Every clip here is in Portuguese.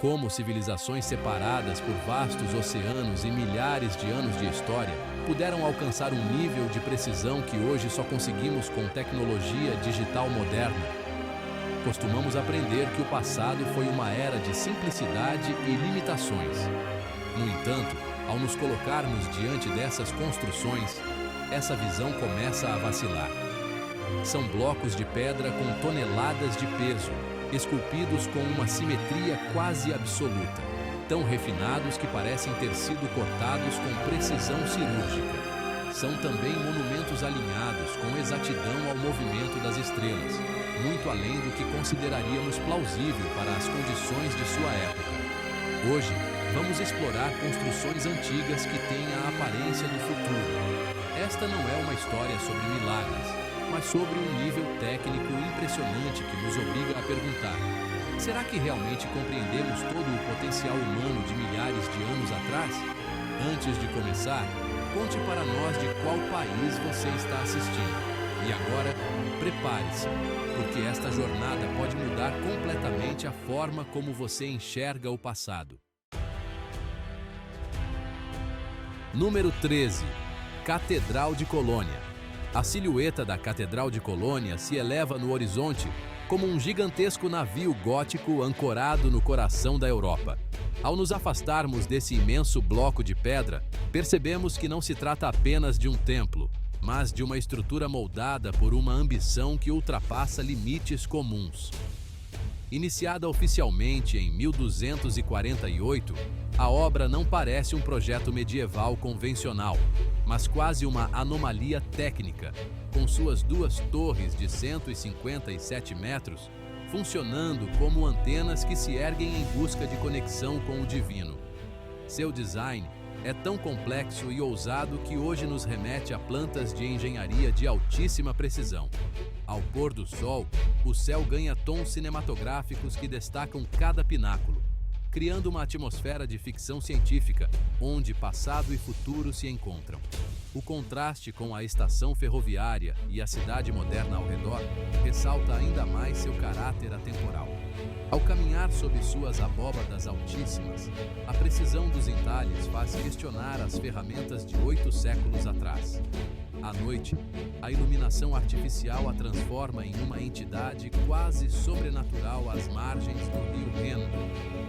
Como civilizações separadas por vastos oceanos e milhares de anos de história puderam alcançar um nível de precisão que hoje só conseguimos com tecnologia digital moderna. Costumamos aprender que o passado foi uma era de simplicidade e limitações. No entanto, ao nos colocarmos diante dessas construções, essa visão começa a vacilar. São blocos de pedra com toneladas de peso, esculpidos com uma simetria quase absoluta, tão refinados que parecem ter sido cortados com precisão cirúrgica. São também monumentos alinhados com exatidão ao movimento das estrelas, muito além do que consideraríamos plausível para as condições de sua época. Hoje, vamos explorar construções antigas que têm a aparência do futuro. Esta não é uma história sobre milagres, mas sobre um nível técnico impressionante que nos obriga a perguntar: será que realmente compreendemos todo o potencial humano de milhares de anos atrás? Antes de começar, conte para nós de qual país você está assistindo. E agora, prepare-se, porque esta jornada pode mudar completamente a forma como você enxerga o passado. Número 13. Catedral de Colônia. A silhueta da Catedral de Colônia se eleva no horizonte como um gigantesco navio gótico ancorado no coração da Europa. Ao nos afastarmos desse imenso bloco de pedra, percebemos que não se trata apenas de um templo, mas de uma estrutura moldada por uma ambição que ultrapassa limites comuns. Iniciada oficialmente em 1248, a obra não parece um projeto medieval convencional, mas quase uma anomalia técnica, com suas duas torres de 157 metros, funcionando como antenas que se erguem em busca de conexão com o divino. Seu design é tão complexo e ousado que hoje nos remete a plantas de engenharia de altíssima precisão. Ao pôr do sol, o céu ganha tons cinematográficos que destacam cada pináculo, criando uma atmosfera de ficção científica, onde passado e futuro se encontram. O contraste com a estação ferroviária e a cidade moderna ao redor ressalta ainda mais seu caráter atemporal. Ao caminhar sob suas abóbadas altíssimas, a precisão dos entalhes faz questionar as ferramentas de 8 séculos atrás. À noite, a iluminação artificial a transforma em uma entidade quase sobrenatural às margens do rio Reno.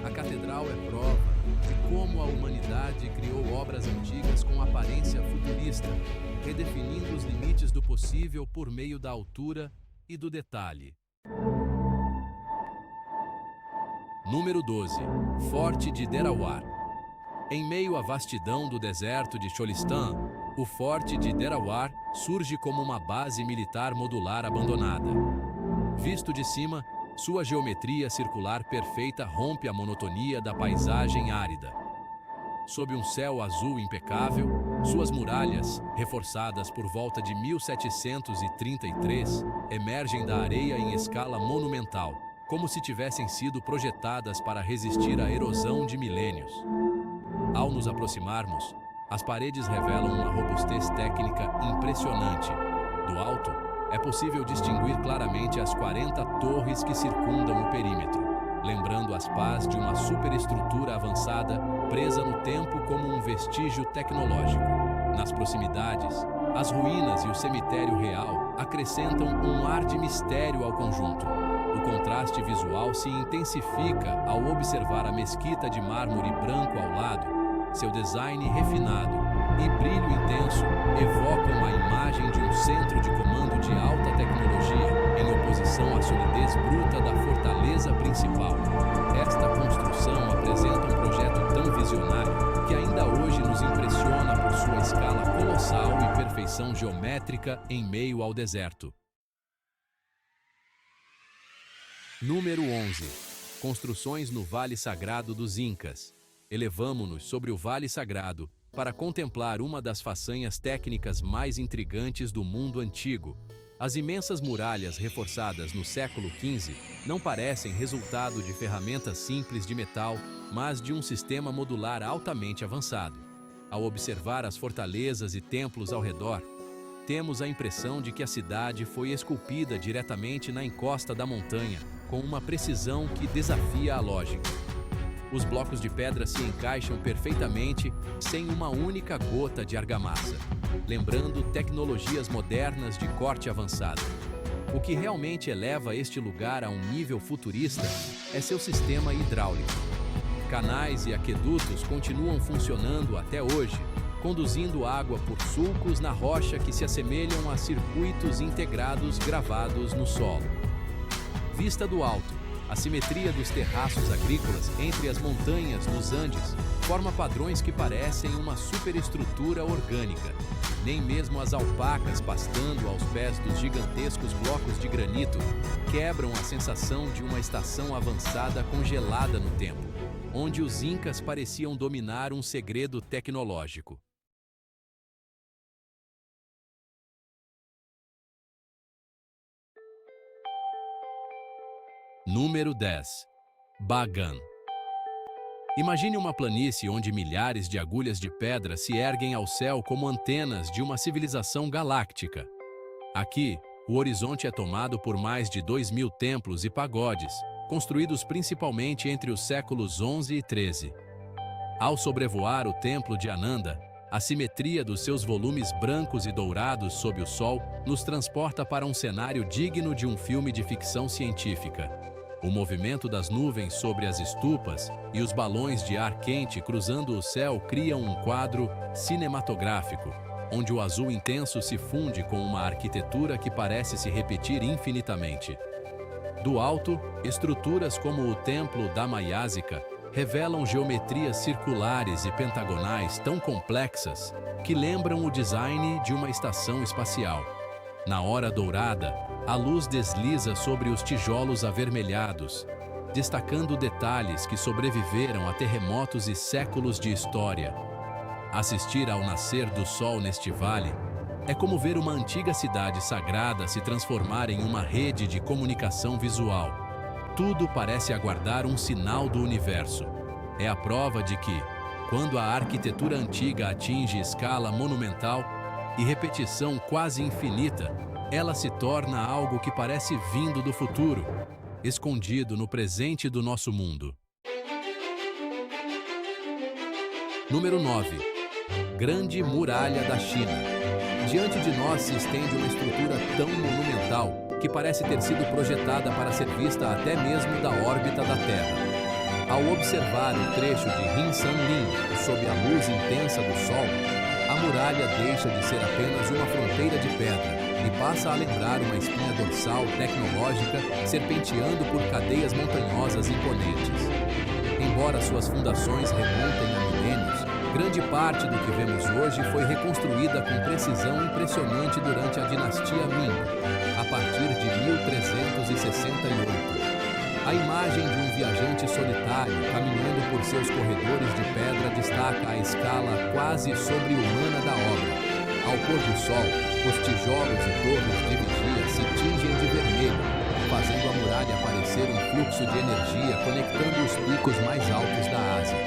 A catedral é prova de como a humanidade criou obras antigas com aparência futurista, redefinindo os limites do possível por meio da altura e do detalhe. Número 12. Forte de Derawar. Em meio à vastidão do deserto de Cholistan, o Forte de Derawar surge como uma base militar modular abandonada. Visto de cima, sua geometria circular perfeita rompe a monotonia da paisagem árida. Sob um céu azul impecável, suas muralhas, reforçadas por volta de 1733, emergem da areia em escala monumental, como se tivessem sido projetadas para resistir à erosão de milênios. Ao nos aproximarmos, as paredes revelam uma robustez técnica impressionante. Do alto, é possível distinguir claramente as 40 torres que circundam o perímetro, lembrando as pás de uma superestrutura avançada presa no tempo como um vestígio tecnológico. Nas proximidades, as ruínas e o cemitério real acrescentam um ar de mistério ao conjunto. O contraste visual se intensifica ao observar a mesquita de mármore branco ao lado. Seu design refinado e brilho intenso evocam a imagem de um centro de comando de alta tecnologia, em oposição à solidez bruta da fortaleza principal. Esta construção apresenta um projeto tão visionário que ainda hoje nos impressiona por sua escala colossal e perfeição geométrica em meio ao deserto. Número 11. Construções no Vale Sagrado dos Incas. Elevamo-nos sobre o Vale Sagrado para contemplar uma das façanhas técnicas mais intrigantes do mundo antigo. As imensas muralhas reforçadas no século XV não parecem resultado de ferramentas simples de metal, mas de um sistema modular altamente avançado. Ao observar as fortalezas e templos ao redor, temos a impressão de que a cidade foi esculpida diretamente na encosta da montanha, com uma precisão que desafia a lógica. Os blocos de pedra se encaixam perfeitamente sem uma única gota de argamassa, lembrando tecnologias modernas de corte avançado. O que realmente eleva este lugar a um nível futurista é seu sistema hidráulico. Canais e aquedutos continuam funcionando até hoje, conduzindo água por sulcos na rocha que se assemelham a circuitos integrados gravados no solo. Vista do alto, a simetria dos terraços agrícolas entre as montanhas dos Andes forma padrões que parecem uma superestrutura orgânica. Nem mesmo as alpacas pastando aos pés dos gigantescos blocos de granito quebram a sensação de uma estação avançada congelada no tempo, onde os incas pareciam dominar um segredo tecnológico. Número 10. Bagan. Imagine uma planície onde milhares de agulhas de pedra se erguem ao céu como antenas de uma civilização galáctica. Aqui, o horizonte é tomado por mais de 2.000 templos e pagodes, construídos principalmente entre os séculos 11 e 13. Ao sobrevoar o templo de Ananda, a simetria dos seus volumes brancos e dourados sob o sol nos transporta para um cenário digno de um filme de ficção científica. O movimento das nuvens sobre as estupas e os balões de ar quente cruzando o céu criam um quadro cinematográfico, onde o azul intenso se funde com uma arquitetura que parece se repetir infinitamente. Do alto, estruturas como o templo Damayásika revelam geometrias circulares e pentagonais tão complexas que lembram o design de uma estação espacial. Na hora dourada, a luz desliza sobre os tijolos avermelhados, destacando detalhes que sobreviveram a terremotos e séculos de história. Assistir ao nascer do sol neste vale é como ver uma antiga cidade sagrada se transformar em uma rede de comunicação visual. Tudo parece aguardar um sinal do universo. É a prova de que, quando a arquitetura antiga atinge escala monumental e repetição quase infinita, ela se torna algo que parece vindo do futuro, escondido no presente do nosso mundo. Número 9. Grande Muralha da China. Diante de nós se estende uma estrutura tão monumental que parece ter sido projetada para ser vista até mesmo da órbita da Terra. Ao observar o trecho de Rinsanlin sob a luz intensa do Sol, a muralha deixa de ser apenas uma fronteira de pedra e passa a lembrar uma espinha dorsal tecnológica serpenteando por cadeias montanhosas imponentes. Embora suas fundações remontem a milênios, grande parte do que vemos hoje foi reconstruída com precisão impressionante durante a dinastia Ming, a partir de 1368. A imagem de um viajante solitário caminhando por seus corredores de pedra destaca a escala quase sobre-humana da obra. Ao pôr do sol, os tijolos e torres de vigia se tingem de vermelho, fazendo a muralha parecer um fluxo de energia conectando os picos mais altos da Ásia.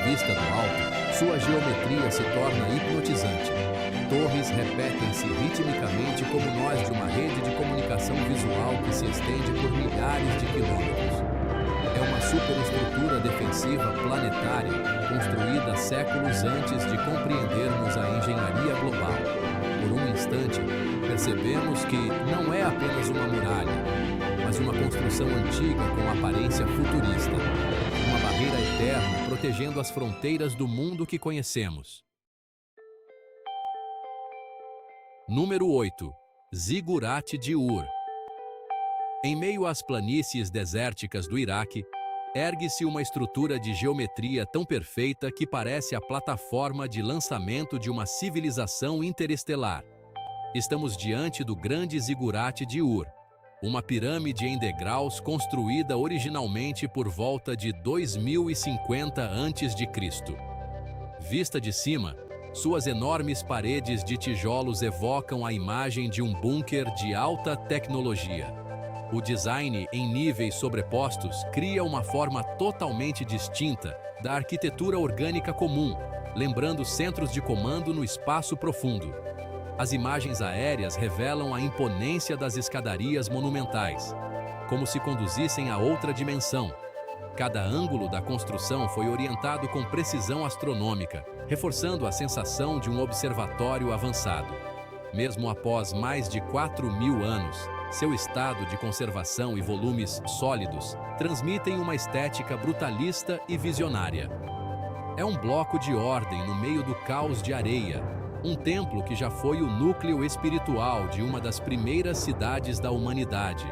Vista do alto, sua geometria se torna hipnotizante. Torres repetem-se ritmicamente como nós de uma rede de comunicação visual que se estende por milhares de quilômetros. É uma superestrutura defensiva planetária, construída séculos antes de compreendermos a engenharia global. Por um instante, percebemos que não é apenas uma muralha, mas uma construção antiga com aparência futurista. Uma barreira eterna protegendo as fronteiras do mundo que conhecemos. Número 8. Zigurate de Ur. Em meio às planícies desérticas do Iraque, ergue-se uma estrutura de geometria tão perfeita que parece a plataforma de lançamento de uma civilização interestelar. Estamos diante do grande Zigurate de Ur, uma pirâmide em degraus construída originalmente por volta de 2050 a.C. Vista de cima, suas enormes paredes de tijolos evocam a imagem de um bunker de alta tecnologia. O design em níveis sobrepostos cria uma forma totalmente distinta da arquitetura orgânica comum, lembrando centros de comando no espaço profundo. As imagens aéreas revelam a imponência das escadarias monumentais, como se conduzissem a outra dimensão. Cada ângulo da construção foi orientado com precisão astronômica, reforçando a sensação de um observatório avançado. Mesmo após mais de 4.000 anos, seu estado de conservação e volumes sólidos transmitem uma estética brutalista e visionária. É um bloco de ordem no meio do caos de areia, um templo que já foi o núcleo espiritual de uma das primeiras cidades da humanidade.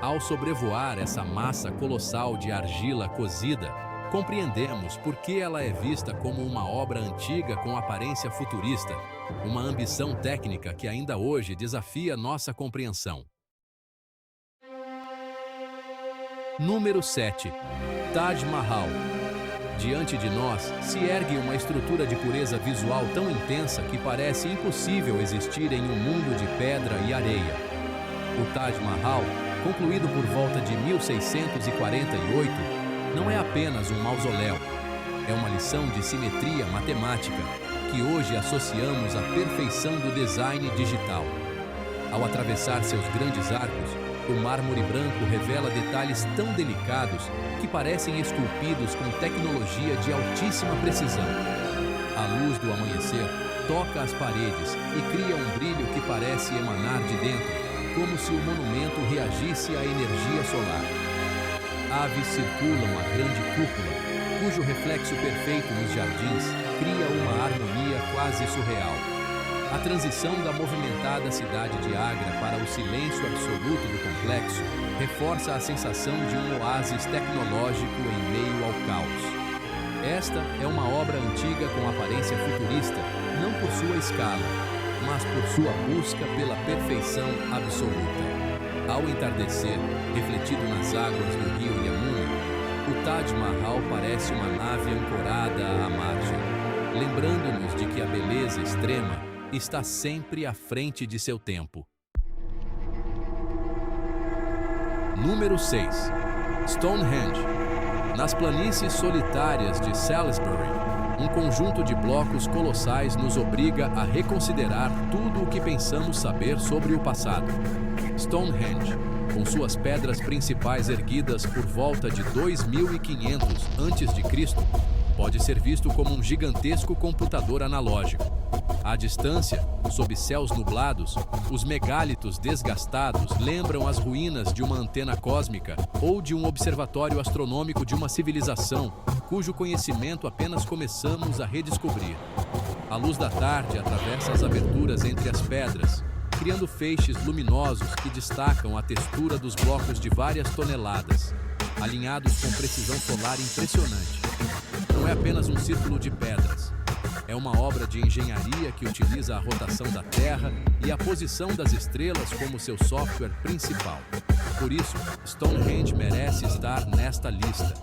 Ao sobrevoar essa massa colossal de argila cozida, compreendemos por que ela é vista como uma obra antiga com aparência futurista, uma ambição técnica que ainda hoje desafia nossa compreensão. Número 7. Taj Mahal. Diante de nós se ergue uma estrutura de pureza visual tão intensa que parece impossível existir em um mundo de pedra e areia. O Taj Mahal, concluído por volta de 1648, não é apenas um mausoléu. É uma lição de simetria matemática que hoje associamos à perfeição do design digital. Ao atravessar seus grandes arcos, o mármore branco revela detalhes tão delicados que parecem esculpidos com tecnologia de altíssima precisão. A luz do amanhecer toca as paredes e cria um brilho que parece emanar de dentro, como se o monumento reagisse à energia solar. Aves circulam a grande cúpula, cujo reflexo perfeito nos jardins cria uma harmonia quase surreal. A transição da movimentada cidade de Agra para o silêncio absoluto do complexo reforça a sensação de um oásis tecnológico em meio ao caos. Esta é uma obra antiga com aparência futurista, não por sua escala, mas por sua busca pela perfeição absoluta. Ao entardecer, refletido nas águas do rio Yamuna, o Taj Mahal parece uma nave ancorada à margem, lembrando-nos de que a beleza extrema está sempre à frente de seu tempo. Número 6. Stonehenge. Nas planícies solitárias de Salisbury, um conjunto de blocos colossais nos obriga a reconsiderar tudo o que pensamos saber sobre o passado. Stonehenge, com suas pedras principais erguidas por volta de 2500 a.C., pode ser visto como um gigantesco computador analógico. À distância, sob céus nublados, os megálitos desgastados lembram as ruínas de uma antena cósmica ou de um observatório astronômico de uma civilização cujo conhecimento apenas começamos a redescobrir. A luz da tarde atravessa as aberturas entre as pedras, criando feixes luminosos que destacam a textura dos blocos de várias toneladas, alinhados com precisão solar impressionante. Não é apenas um círculo de pedras. É uma obra de engenharia que utiliza a rotação da Terra e a posição das estrelas como seu software principal. Por isso, Stonehenge merece estar nesta lista.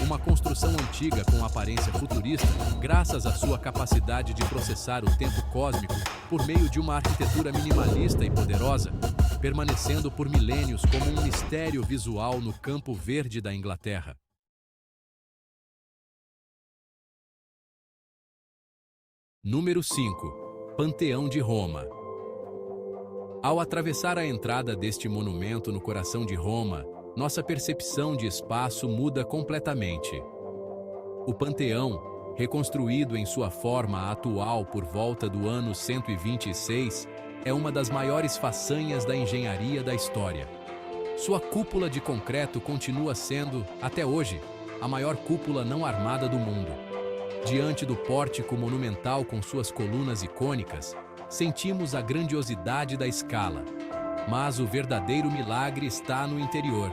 Uma construção antiga com aparência futurista, graças à sua capacidade de processar o tempo cósmico por meio de uma arquitetura minimalista e poderosa, permanecendo por milênios como um mistério visual no Campo Verde da Inglaterra. Número 5. Panteão de Roma. Ao atravessar a entrada deste monumento no coração de Roma, nossa percepção de espaço muda completamente. O Panteão, reconstruído em sua forma atual por volta do ano 126, é uma das maiores façanhas da engenharia da história. Sua cúpula de concreto continua sendo, até hoje, a maior cúpula não armada do mundo. Diante do pórtico monumental com suas colunas icônicas, sentimos a grandiosidade da escala. Mas o verdadeiro milagre está no interior.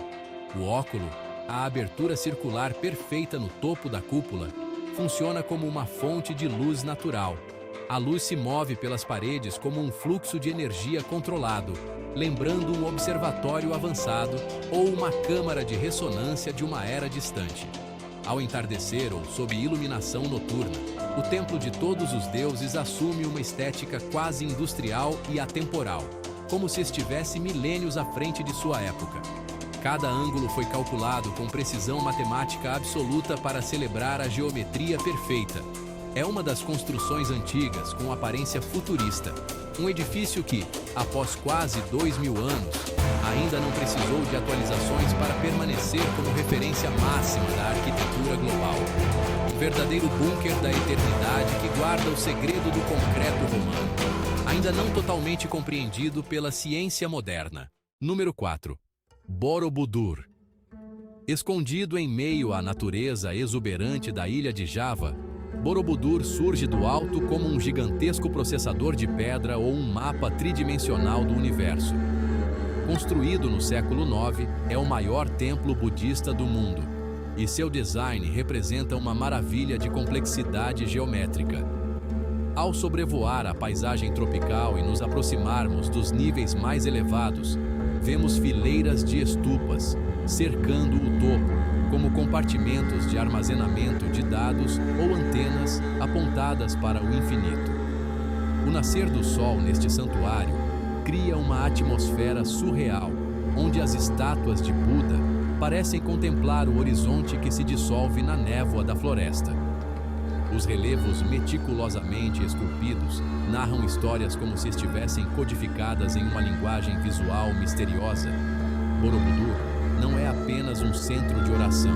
O óculo, a abertura circular perfeita no topo da cúpula, funciona como uma fonte de luz natural. A luz se move pelas paredes como um fluxo de energia controlado, lembrando um observatório avançado ou uma câmara de ressonância de uma era distante. Ao entardecer ou sob iluminação noturna, o templo de todos os deuses assume uma estética quase industrial e atemporal, como se estivesse milênios à frente de sua época. Cada ângulo foi calculado com precisão matemática absoluta para celebrar a geometria perfeita. É uma das construções antigas com aparência futurista. Um edifício que, após quase 2000 anos, ainda não precisou de atualizações para permanecer como referência máxima da arquitetura global. Um verdadeiro bunker da eternidade que guarda o segredo do concreto romano, ainda não totalmente compreendido pela ciência moderna. Número 4. Borobudur. Escondido em meio à natureza exuberante da ilha de Java, Borobudur surge do alto como um gigantesco processador de pedra ou um mapa tridimensional do universo. Construído no século IX, é o maior templo budista do mundo, e seu design representa uma maravilha de complexidade geométrica. Ao sobrevoar a paisagem tropical e nos aproximarmos dos níveis mais elevados, vemos fileiras de estupas, cercando o topo, como compartimentos de armazenamento de dados ou antenas apontadas para o infinito. O nascer do sol neste santuário cria uma atmosfera surreal, onde as estátuas de Buda parecem contemplar o horizonte que se dissolve na névoa da floresta. Os relevos meticulosamente esculpidos narram histórias como se estivessem codificadas em uma linguagem visual misteriosa. Borobudur não é apenas um centro de oração,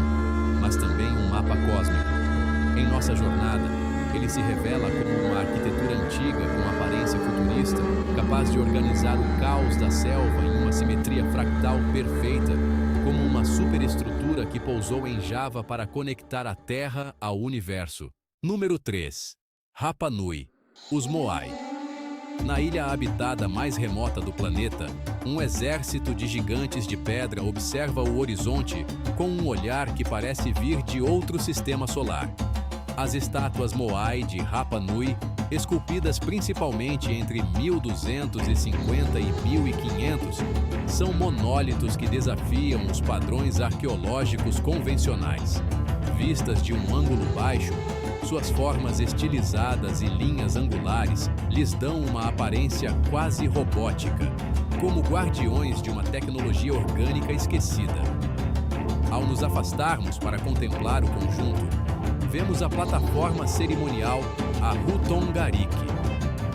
mas também um mapa cósmico. Em nossa jornada, ele se revela como uma arquitetura antiga com aparência futurista, capaz de organizar o caos da selva em uma simetria fractal perfeita, como uma superestrutura que pousou em Java para conectar a Terra ao universo. Número 3. Rapa Nui. Os Moai. Na ilha habitada mais remota do planeta, um exército de gigantes de pedra observa o horizonte com um olhar que parece vir de outro sistema solar. As estátuas Moai de Rapa Nui, esculpidas principalmente entre 1250 e 1500, são monólitos que desafiam os padrões arqueológicos convencionais. Vistas de um ângulo baixo, suas formas estilizadas e linhas angulares lhes dão uma aparência quase robótica, como guardiões de uma tecnologia orgânica esquecida. Ao nos afastarmos para contemplar o conjunto, vemos a plataforma cerimonial Ahutongarik,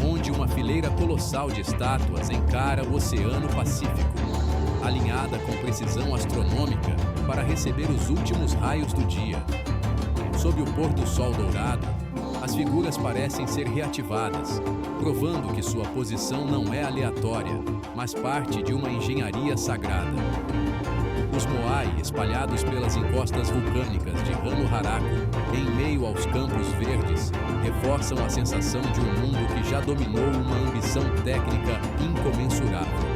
onde uma fileira colossal de estátuas encara o Oceano Pacífico, alinhada com precisão astronômica para receber os últimos raios do dia. Sob o pôr do sol dourado, as figuras parecem ser reativadas, provando que sua posição não é aleatória, mas parte de uma engenharia sagrada. Os Moai, espalhados pelas encostas vulcânicas de Rano Haraku, em meio aos campos verdes, reforçam a sensação de um mundo que já dominou uma ambição técnica incomensurável.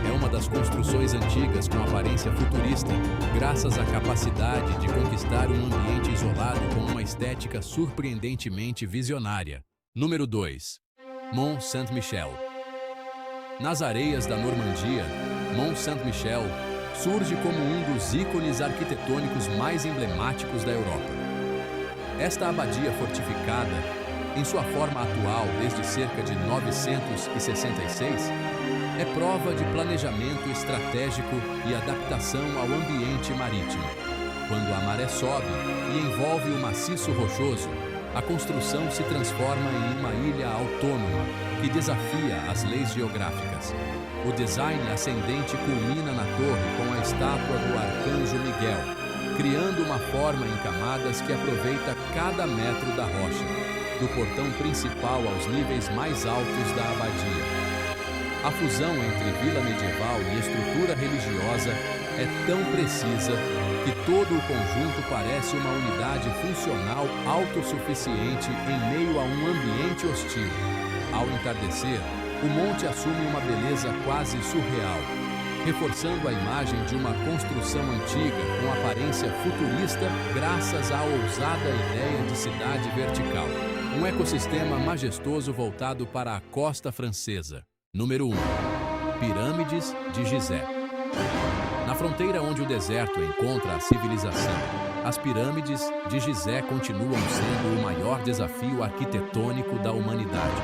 É uma das construções antigas com aparência futurista, graças à capacidade de conquistar um ambiente isolado com uma estética surpreendentemente visionária. Número 2. Mont Saint-Michel. Nas areias da Normandia, Mont Saint-Michel surge como um dos ícones arquitetônicos mais emblemáticos da Europa. Esta abadia fortificada, em sua forma atual desde cerca de 966, é prova de planejamento estratégico e adaptação ao ambiente marítimo. Quando a maré sobe e envolve o maciço rochoso, a construção se transforma em uma ilha autônoma que desafia as leis geográficas. O design ascendente culmina na torre com a estátua do Arcanjo Miguel, criando uma forma em camadas que aproveita cada metro da rocha, do portão principal aos níveis mais altos da abadia. A fusão entre vila medieval e estrutura religiosa é tão precisa que todo o conjunto parece uma unidade funcional autossuficiente em meio a um ambiente hostil. Ao entardecer, o monte assume uma beleza quase surreal, reforçando a imagem de uma construção antiga com aparência futurista graças à ousada ideia de cidade vertical. Um ecossistema majestoso voltado para a costa francesa. Número 1. Pirâmides de Gizé. Na fronteira onde o deserto encontra a civilização, as pirâmides de Gizé continuam sendo o maior desafio arquitetônico da humanidade.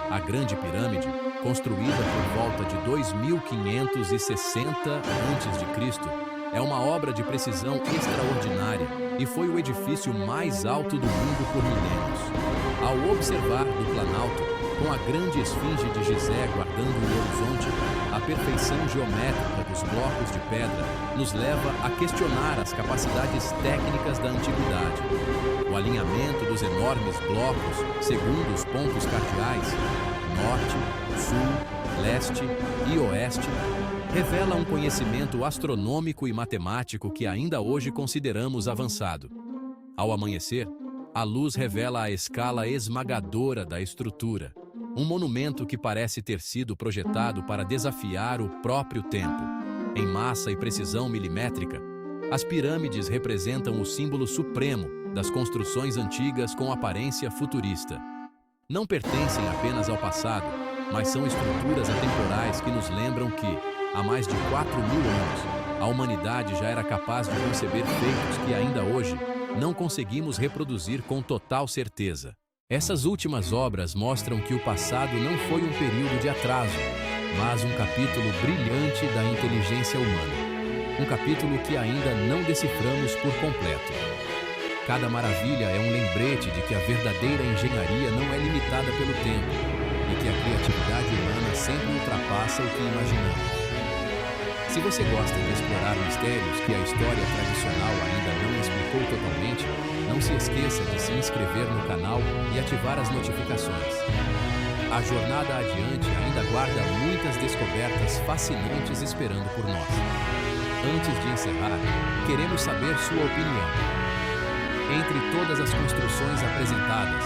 A Grande Pirâmide, construída por volta de 2560 a.C., é uma obra de precisão extraordinária e foi o edifício mais alto do mundo por milênios. Ao observar do Planalto, Com a grande esfinge de Gizé guardando o horizonte, a perfeição geométrica dos blocos de pedra nos leva a questionar as capacidades técnicas da antiguidade. O alinhamento dos enormes blocos, segundo os pontos cardeais, norte, sul, leste e oeste, revela um conhecimento astronômico e matemático que ainda hoje consideramos avançado. Ao amanhecer, a luz revela a escala esmagadora da estrutura, um monumento que parece ter sido projetado para desafiar o próprio tempo. Em massa e precisão milimétrica, as pirâmides representam o símbolo supremo das construções antigas com aparência futurista. Não pertencem apenas ao passado, mas são estruturas atemporais que nos lembram que, há mais de 4.000 anos, a humanidade já era capaz de conceber feitos que ainda hoje não conseguimos reproduzir com total certeza. Essas últimas obras mostram que o passado não foi um período de atraso, mas um capítulo brilhante da inteligência humana. Um capítulo que ainda não deciframos por completo. Cada maravilha é um lembrete de que a verdadeira engenharia não é limitada pelo tempo e que a criatividade humana sempre ultrapassa o que imaginamos. Se você gosta de explorar mistérios que a história tradicional ainda não explicou totalmente, não se esqueça de se inscrever no canal e ativar as notificações. A jornada adiante ainda guarda muitas descobertas fascinantes esperando por nós. Antes de encerrar, queremos saber sua opinião. Entre todas as construções apresentadas,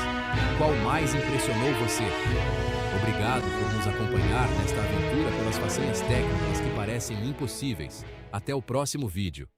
qual mais impressionou você? Obrigado por nos acompanhar nesta aventura pelas façanhas técnicas que parecem impossíveis. Até o próximo vídeo.